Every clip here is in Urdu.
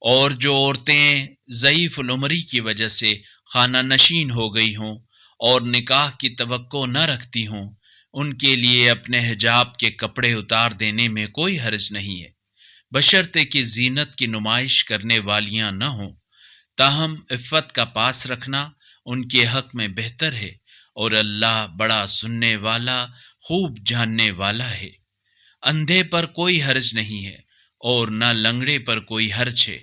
اور جو عورتیں ضعیف العمری کی وجہ سے خانہ نشین ہو گئی ہوں اور نکاح کی توقع نہ رکھتی ہوں، ان کے لیے اپنے حجاب کے کپڑے اتار دینے میں کوئی حرج نہیں ہے، بشرطے کہ زینت کی نمائش کرنے والیاں نہ ہوں۔ تاہم عفت کا پاس رکھنا ان کے حق میں بہتر ہے، اور اللہ بڑا سننے والا، خوب جاننے والا ہے۔ اندھے پر کوئی حرج نہیں ہے، اور نہ لنگڑے پر کوئی حرج ہے،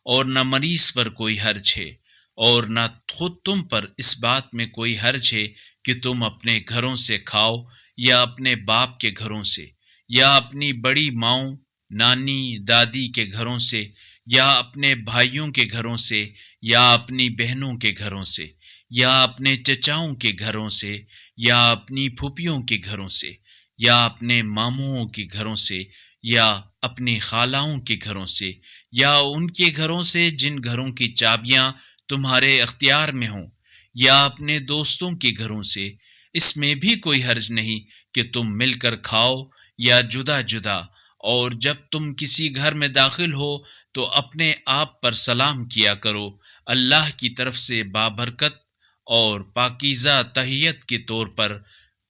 اور نہ مریض پر کوئی حرج ہے، اور نہ خود تم پر اس بات میں کوئی حرج ہے کہ تم اپنے گھروں سے کھاؤ، یا اپنے باپ کے گھروں سے، یا اپنی بڑی ماؤں، نانی، دادی کے گھروں سے، یا اپنے بھائیوں کے گھروں سے، یا اپنی بہنوں کے گھروں سے، یا اپنے چچاؤں کے گھروں سے، یا اپنی پھوپھیوں کے گھروں سے، یا اپنے ماموں کے گھروں سے، یا اپنی خالاؤں کے گھروں سے، یا ان کے گھروں سے جن گھروں کی چابیاں تمہارے اختیار میں ہوں، یا اپنے دوستوں کے گھروں سے۔ اس میں بھی کوئی حرج نہیں کہ تم مل کر کھاؤ یا جدا جدا، اور جب تم کسی گھر میں داخل ہو تو اپنے آپ پر سلام کیا کرو، اللہ کی طرف سے بابرکت اور پاکیزہ تحیت کے طور پر۔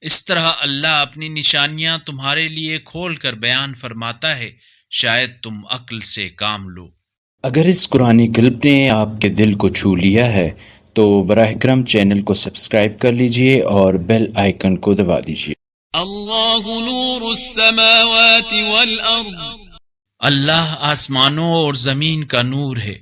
اس طرح اللہ اپنی نشانیاں تمہارے لیے کھول کر بیان فرماتا ہے، شاید تم عقل سے کام لو۔ اگر اس قرآنی کلپ نے آپ کے دل کو چھو لیا ہے تو براہ کرم چینل کو سبسکرائب کر لیجئے اور بیل آئیکن کو دبا دیجئے۔ اللہ نور السماوات والارض، اللہ آسمانوں اور زمین کا نور ہے۔